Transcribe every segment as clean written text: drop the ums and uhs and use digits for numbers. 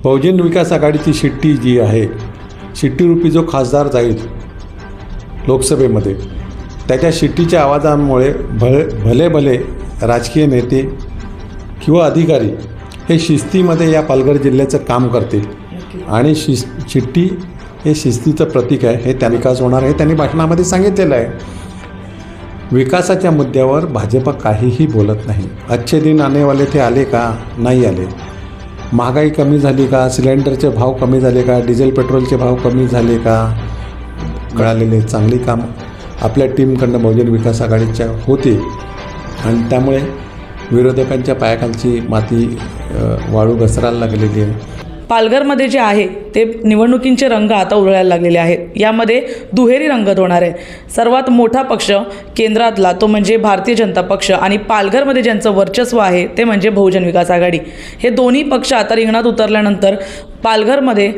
बहुजन विकास आघाडीची शिट्टी जी आहे, शिट्टीरूपी जो खासदार जाईल लोकसभेमध्ये, त्याच्या शिट्टीच्या आवाजामुळे भले भले राजकीय नेते किंवा अधिकारी हे शिस्तीमध्ये या पालघर जिल्ह्याचं काम करतील आणि शिट्टी हे शिस्तीचं प्रतीक आहे, हे त्या विकास होणार आहे. त्यांनी भाषणामध्ये सांगितलेलं आहे. विकासाच्या मुद्द्यावर भाजप काहीही बोलत नाही. अच्छे दिन आने वाले थे, आले का? नाही आले. महागाई कमी झाली का? सिलेंडरचे भाव कमी झाले का? डिझेल पेट्रोलचे भाव कमी झाले का? कळालेले चांगली काम आपल्या टीमकडनं बहुजन विकास आघाडीच्या होते आणि त्यामुळे विरोधकांच्या पायाखालची माती वाळू घसरायला लागलेली आहे. पालघरमध्ये जे आहे ते निवडणुकींचे रंग आता उधळायला लागलेले आहेत. यामध्ये दुहेरी रंगत होणार आहे. सर्वात मोठा पक्ष केंद्रातला तो म्हणजे भारतीय जनता पक्ष आणि पालघरमध्ये ज्यांचं वर्चस्व आहे ते म्हणजे बहुजन विकास आघाडी. हे दोन्ही पक्ष आता रिंगणात उतरल्यानंतर पालघरमध्ये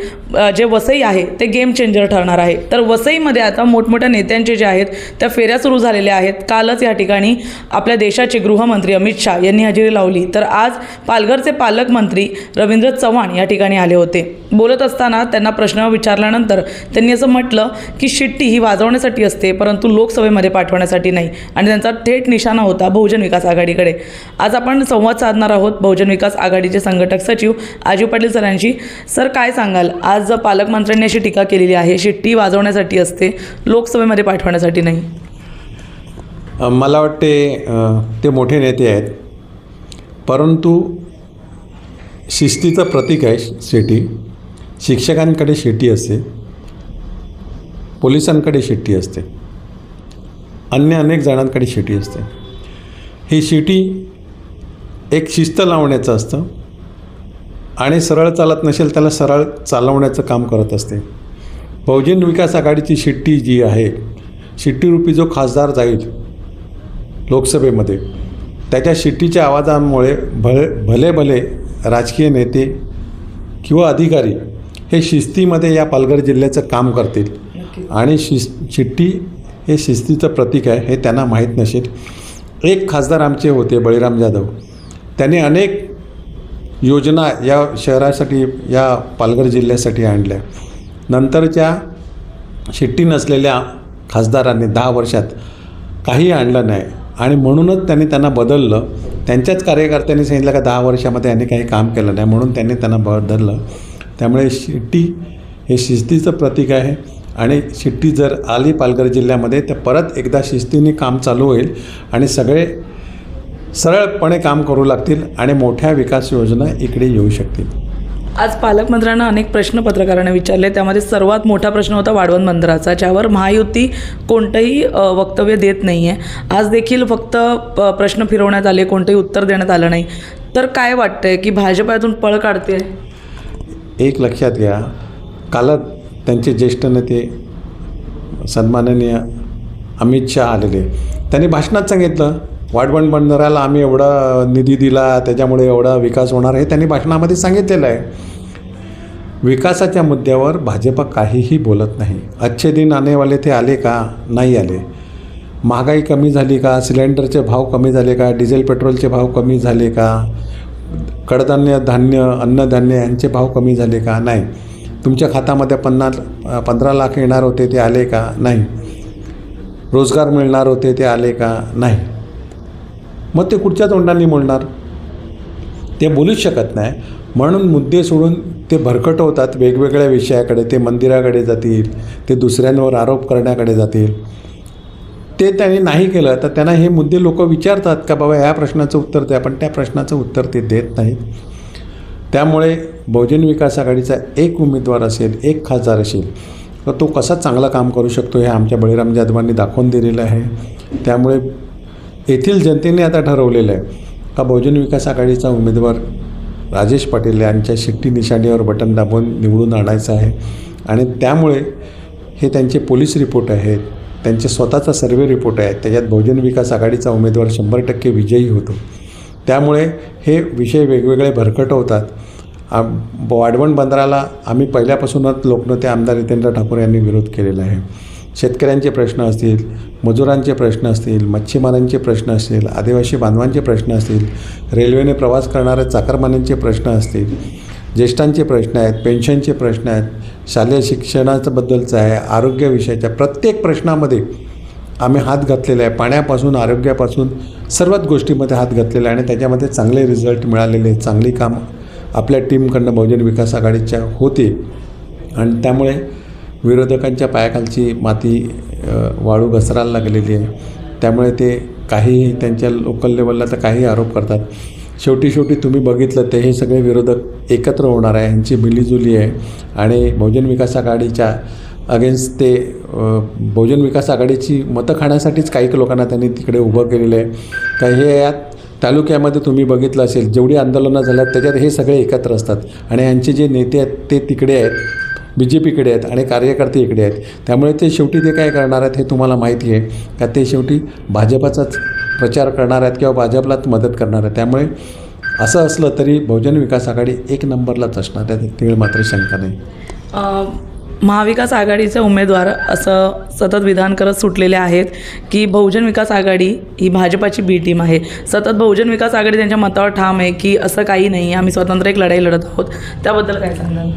जे वसई आहे ते गेम चेंजर ठरणार आहे. तर वसईमध्ये आता मोठमोठ्या नेत्यांचे जे आहेत त्या फेऱ्या सुरू झालेल्या आहेत. कालच या ठिकाणी आपल्या देशाचे गृहमंत्री अमित शाह यांनी हजेरी लावली. तर आज पालघरचे पालकमंत्री रवींद्र चव्हाण या ठिकाणी आले होते. बोलत असताना त्यांना प्रश्न विचारल्यानंतर त्यांनी असं म्हटलं की शिट्टी ही वाजवण्यासाठी असते परंतु लोकसभेमध्ये पाठवण्यासाठी नाही आणि त्यांचा थेट निशाणा होता बहुजन विकास आघाडीकडे. आज आपण संवाद साधणार आहोत बहुजन विकास आघाडीचे संघटक सचिव अजय पाटील सरांशी. सर, काय सांगाल? आज पालकमंत्र्यांनी अशी टीका केलेली आहे, शिट्टी वाजवण्यासाठी असते, लोकसभेमध्ये पाठवण्यासाठी नाही. मला वाटते ते मोठे नेते आहेत परंतु शिस्तीचं प्रतीक आहे शिट्टी. शिक्षकांकडे शिट्टी असते, पोलिसांकडे शिट्टी असते, अन्य अनेक जणांकडे शिट्टी असते. ही शिट्टी एक शिस्त लावण्याचं असतं आणि सरळ चालत नसेल त्याला सरळ चालवण्याचं काम करत असते. बहुजन विकास आघाडीची शिट्टी जी आहे, शिट्टीरूपी जो खासदार जाईल लोकसभेमध्ये, त्याच्या शिट्टीच्या आवाजामुळे भले भले राजकीय नेते किंवा अधिकारी हे शिस्तीमध्ये या पालघर जिल्ह्याचं काम करतील आणि शिट्टी हे शिस्तीचं प्रतीक आहे, हे त्यांना माहीत नसेल. एक खासदार आमचे होते बळीराम जाधव, त्यांनी अनेक योजना या शहरासाठी, या पालघर जिल्ह्यासाठी आणल्या. नंतरच्या शिट्टी नसलेल्या खासदारांनी 10 वर्षात काही आणलं नाही आणि म्हणूनच त्यांना बदललं. त्यांच्याच कार्यकर्त्यांनी सांगितलं का 10 वर्षामध्ये यांनी काही काम केलं नाही म्हणून त्यांनी त्यांना बदललं. त्यामुळे शिट्टी हे शिस्तीचं प्रतीक आहे आणि शिट्टी जर आली पालघर जिल्ह्यामध्ये तर परत एकदा शिस्तीने काम चालू होईल आणि सगळे सरळपणे काम करू लागतील आणि मोठ्या विकास योजना इकडे येऊ शकतील. आज पालकमंत्र्यांना अनेक प्रश्न पत्रकारांना विचारले. त्यामध्ये सर्वात मोठा प्रश्न होता वाढवण बंदराचा, ज्यावर महायुती कोणतंही वक्तव्य देत नाही आहे. आज देखील फक्त प्रश्न फिरवण्यात आले, कोणतंही उत्तर देण्यात आलं नाही. तर काय वाटतंय की भाजप यातून पळ काढते? एक लक्षात घ्या, कालच त्यांचे ज्येष्ठ नेते सन्माननीय अमित शाह आलेले, त्यांनी भाषणात सांगितलं वाढवण बंदराला आम्ही एवढा निधी दिला, त्याच्यामुळे एवढा विकास होणार आहे, त्यांनी भाषणामध्ये सांगितलेलं आहे. विकासाच्या मुद्द्यावर भाजप काहीही बोलत नाही. अच्छे दिन आने वाले थे, आले का? नाही आले. महागाई कमी झाली का? सिलेंडरचे भाव कमी झाले का? डिझेल पेट्रोलचे भाव कमी झाले का? कडधान्य, धान्य, अन्नधान्य यांचे भाव कमी झाले का? नाही. तुमच्या खात्यामध्ये 15 लाख येणार होते ते आले का? नाही. रोजगार मिळणार होते ते आले का? नाही. मग ते कुठच्या तोंडाने बोलणार? ते बोलूच शकत नाही. म्हणून मुद्दे सोडून ते भरकटवतात वेगवेगळ्या विषयाकडे. ते मंदिराकडे जातील, ते दुसऱ्यांवर आरोप करण्याकडे जातील. ते त्यांनी नाही केलं तर त्यांना हे मुद्दे लोक विचारतात का बाबा ह्या प्रश्नाचं उत्तर द्या, पण त्या प्रश्नाचं उत्तर ते देत नाहीत. त्यामुळे बहुजन विकास आघाडीचा एक उमेदवार असेल, एक खासदार असेल तर तो कसा चांगला काम करू शकतो हे आमच्या बळीराम जाधवांनी दाखवून दिलेलं आहे. त्यामुळे येथील जनतेने आता ठरवलेलं आहे का बहुजन विकास आघाडीचा उमेदवार राजेश पाटील यांच्या शिट्टी निशाणीवर बटन दाबून निवडून आणायचं आहे. आणि त्यामुळे हे त्यांचे पोलीस रिपोर्ट आहेत, त्यांचे स्वतःचा सर्वे रिपोर्ट आहे, त्याच्यात बहुजन विकास आघाडीचा उमेदवार 100% विजयी होतो. त्यामुळे हे विषय वेगवेगळे भरकटवतात. वाढवण बंदराला आम्ही पहिल्यापासूनच लोकनेते आमदार हितेंद्र ठाकूर यांनी विरोध केलेला आहे. शेतकऱ्यांचे प्रश्न असतील, मजुरांचे प्रश्न असतील, मच्छीमारांचे प्रश्न असतील, आदिवासी बांधवांचे प्रश्न असतील, रेल्वेने प्रवास करणाऱ्या चाकरमान्यांचे प्रश्न असतील, ज्येष्ठांचे प्रश्न आहेत, पेन्शनचे प्रश्न आहेत, शालेय शिक्षणाबद्दलचं आहे, आरोग्याविषयाच्या प्रत्येक प्रश्नामध्ये आम्ही हात घातलेला आहे. पाण्यापासून आरोग्यापासून सर्वच गोष्टीमध्ये हात घातलेला आहे आणि त्याच्यामध्ये चांगले रिझल्ट मिळालेले, चांगली काम आपल्या टीमकडनं बहुजन विकास आघाडीच्या होते आणि त्यामुळे विरोधकांच्या पायाखालची माती वाळू घसरायला लागलेली आहे. त्यामुळे ते काहीही त्यांच्या लोकल लेवलला तर काही आरोप करतात. शेवटी तुम्ही बघितलं ते हे सगळे विरोधक एकत्र होणार आहे, ह्यांची मिलीजुली आहे आणि बहुजन विकास आघाडीच्या अगेन्स्ट ते बहुजन विकास आघाडीची मतं खाण्यासाठीच काही लोकांना त्यांनी तिकडे उभं केलेलं आहे. तर हे यात तालुक्यामध्ये तुम्ही बघितलं असेल जेवढी आंदोलनं झाल्यात त्याच्यात हे सगळे एकत्र असतात आणि यांचे जे नेते आहेत ते तिकडे आहेत, BJPकडे आहेत आणि कार्यकर्ते इकडे आहेत. त्यामुळे ते शेवटी ते काय करणार आहेत हे तुम्हाला माहिती आहे का, ते शेवटी भाजपाचाच प्रचार करणार आहेत किंवा भाजपलाच मदत करणार आहेत. त्यामुळे असं असलं तरी बहुजन विकास आघाडी एक नंबरलाच असणार आहे, तिकडे मात्र शंका नाही. महाविकास आघाडीचे उमेदवार असं सतत विधान करत सुटलेले आहेत की बहुजन विकास आघाडी ही भाजपाची बी टीम आहे. सतत बहुजन विकास आघाडी त्यांच्या मतावर ठाम आहे की असं काही नाही, आम्ही स्वतंत्र एक लढाई लढत आहोत. त्याबद्दल काय सांगाल?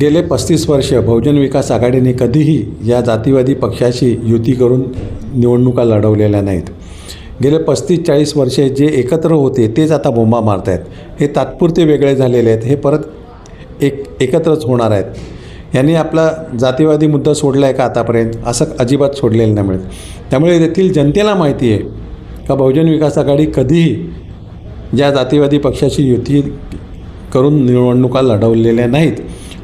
गेले 35 वर्ष बहुजन विकास आघाडीने कधीही या जातीवादी पक्षाशी युती करून निवडणुका लढवलेल्या नाहीत. गेले 35-40 वर्षे जे एकत्र होते तेच आता बोंबा मारत आहेत. हे तात्पुरते वेगळे झालेले आहेत, हे परत एकत्रच होणार आहेत. यांनी आपला जातीवादी मुद्दा सोडला आहे का आतापर्यंत? असं अजिबात सोडलेलं नाही मिळत. त्यामुळे येथील जनतेला माहिती आहे का बहुजन विकास आघाडी कधीही ज्या जातीवादी पक्षाशी युती करून निवडणुका लढवलेल्या नाहीत.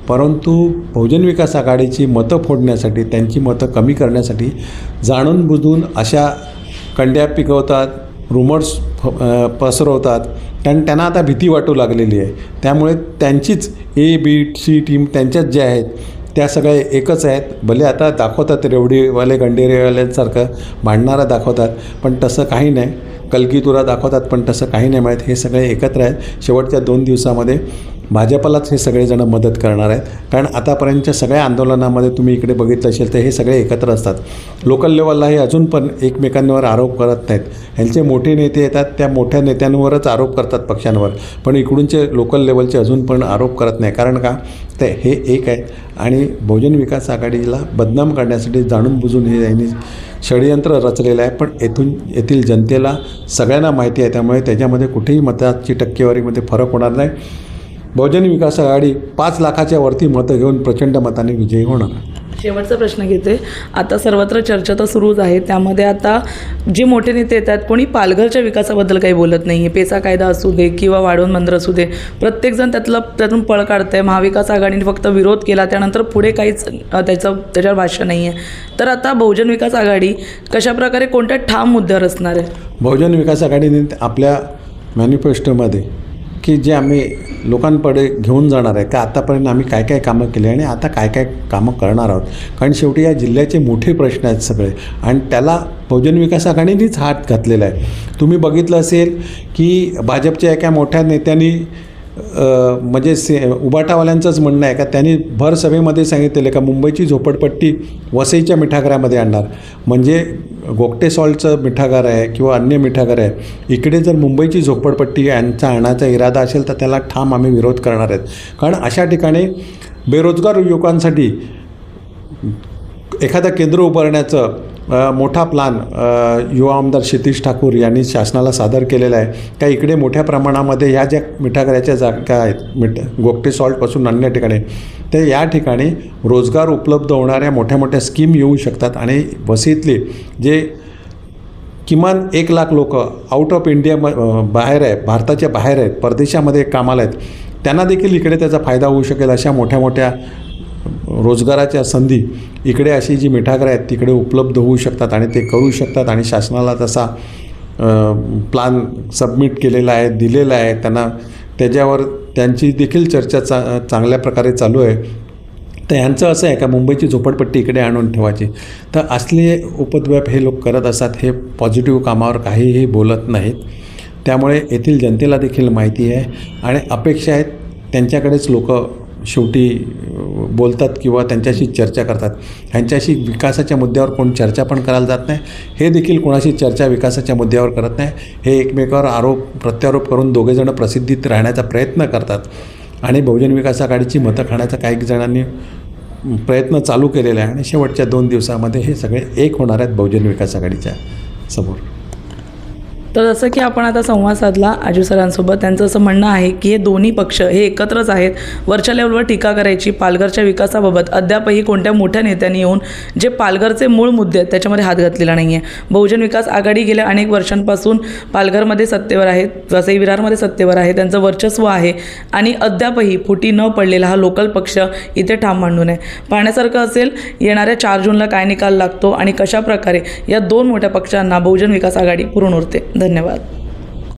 परंतु बहुजन विकास आघाडीची मतं फोडण्यासाठी, त्यांची मतं कमी करण्यासाठी जाणून बुजून अशा कंड्या पिकवतात, रुमर्स पसरवतात. त्यांना आता भीती वाटू लागलेली आहे. त्यामुळे त्यांचीच ABC टीम त्यांच्याच ज्या आहेत त्या सगळ्या एकच आहेत. भले आता दाखवतात रेवडीवाले गंडेरेवाल्यांसारखं भांडणारा दाखवतात, पण तसं काही नाही. कलगीतुरा दाखवतात, पण तसं काही नाही मिळत. हे सगळे एकत्र आहेत. शेवटच्या 2 दिवसामध्ये भाजपलाच हे सगळेजण मदत करणार आहेत. कारण आतापर्यंतच्या सगळ्या आंदोलनामध्ये तुम्ही इकडे बघितलं असेल तर हे सगळे एकत्र असतात. लोकल लेवलला हे अजून पण एकमेकांवर आरोप करत नाहीत. ह्यांचे मोठे नेते येतात, त्या मोठ्या नेत्यांवरच आरोप करतात पक्षांवर, पण इकडूनचे लोकल लेवलचे अजून पण आरोप करत नाही. कारण का, तर हे एक आहेत आणि बहुजन विकास आघाडीला बदनाम करण्यासाठी जाणून बुजून हे यांनी षडयंत्र रचलेलं आहे. पण येथील जनतेला सगळ्यांना माहिती आहे. त्यामुळे त्याच्यामध्ये कुठेही मताची टक्केवारीमध्ये फरक होणार नाही. बहुजन विकास आघाडी 5 लाखाच्या वरती मतं घेऊन प्रचंड मताने विजयी होणार. शेवटचा प्रश्न घेते. आता सर्वत्र चर्चा तर सुरूच आहे, त्यामध्ये आता जे मोठे नेते येतात कोणी पालघरच्या विकासाबद्दल काही बोलत नाही आहे. पेसा कायदा असू दे किंवा वाढवून बंदर असू दे, प्रत्येकजण त्यातून पळ काढतं आहे. महाविकास आघाडीने फक्त विरोध केला, त्यानंतर पुढे काहीच त्याच्यावर भाष्य नाही आहे. तर आता बहुजन विकास आघाडी कशाप्रकारे कोणत्या ठाम मुद्द्यावर असणार आहे? बहुजन विकास आघाडीने आपल्या मॅनिफेस्टोमध्ये की जे आम्ही लोकांकडे घेऊन जाणार आहे का आतापर्यंत आम्ही काय काय कामं केली आणि आता काय काय कामं करणार आहोत. कारण शेवटी या जिल्ह्याचे मोठे प्रश्न आहेत सगळे आणि त्याला बहुजन विकास आघाडीनेच हात घातलेला आहे. तुम्ही बघितलं असेल की भाजपच्या एका मोठ्या नेत्यांनी म्हणजे उबाटावाल्यांचंच म्हणणं आहे का त्यांनी भर सभेमध्ये सांगितलेलं का मुंबईची झोपडपट्टी वसईच्या मिठागरामध्ये आणणार. म्हणजे गोगटे सॉल्टचं मिठागर आहे किंवा अन्य मिठागर आहे, इकडे जर मुंबईची झोपडपट्टी यांचा आणायचा इरादा असेल तर त्याला ठाम आम्ही विरोध करणार आहेत. कारण अशा ठिकाणी बेरोजगार युवकांसाठी एखादा केंद्र उभारण्याचं मोठा प्लान युवा आमदार क्षितिज ठाकूर यांनी शासनाला सादर केलेला आहे. का इकडे मोठ्या प्रमाणामध्ये ह्या ज्या मिठागराच्या जागा आहेत गोगटे सॉल्टपासून अन्य ठिकाणी, तर या ठिकाणी रोजगार उपलब्ध होणाऱ्या मोठ्या मोठ्या स्कीम येऊ शकतात आणि वसईतले जे किमान 1 लाख लोक आउट ऑफ इंडिया बाहेर आहे, भारताच्या बाहेर आहेत, परदेशामध्ये कामाला आहेत, त्यांना देखील इकडे त्याचा फायदा होऊ शकेल. अशा मोठ्या मोठ्या रोजगाराच्या संधी इकडे अशी जी मिठागरं आहेत तिकडे उपलब्ध होऊ शकतात आणि ते करू शकतात. आणि शासनाला तसा प्लान सबमिट केलेला आहे, दिलेला आहे त्यांना. त्याच्यावर त्यांची देखील चर्चा चांगल्या प्रकारे चालू आहे. तर यांचं असं आहे का मुंबईची झोपडपट्टी इकडे आणून ठेवायची. तर असले उपद्व्याप हे लोक करत असतात. हे पॉझिटिव्ह कामावर काहीही बोलत नाहीत. त्यामुळे येथील जनतेला देखील माहिती आहे आणि अपेक्षा आहेत त्यांच्याकडेच लोक शेवटी बोलतात किंवा त्यांच्याशी चर्चा करतात. ह्यांच्याशी विकासाच्या मुद्द्यावर कोण चर्चा पण करायला जात नाही. हे देखील कोणाशी चर्चा विकासाच्या मुद्द्यावर करत नाही. हे एकमेकावर आरोप प्रत्यारोप करून दोघेजणं प्रसिद्धीत राहण्याचा प्रयत्न करतात. आणि बहुजन विकास आघाडीची मतं खाण्याचा काही जणांनी प्रयत्न चालू केलेला आहे आणि शेवटच्या 2 दिवसामध्ये हे सगळे एक होणार आहेत बहुजन विकास आघाडीच्या समोर. तर जसं की आपण आता संवाद साधला आजू सरांसोबत, त्यांचं असं म्हणणं आहे की हे दोन्ही पक्ष हे एकत्रच आहेत. वरच्या लेवलवर टीका करायची पालघरच्या विकासाबाबत अद्यापही कोणत्या मोठ्या नेत्यांनी येऊन जे पालघरचे मूळ मुद्दे आहेत त्याच्यामध्ये हात घातलेला नाही आहे. बहुजन विकास आघाडी गेल्या अनेक वर्षांपासून पालघरमध्ये सत्तेवर आहेत, वसई विरारमध्ये सत्तेवर आहे, त्यांचं वर्चस्व आहे आणि अद्यापही फुटी न पडलेला हा लोकल पक्ष इथे ठाम मांडून आहे. पाहण्यासारखं असेल येणाऱ्या 4 जूनला काय निकाल लागतो आणि कशाप्रकारे या 2 मोठ्या पक्षांना बहुजन विकास आघाडी पुरून उरते. धन्यवाद.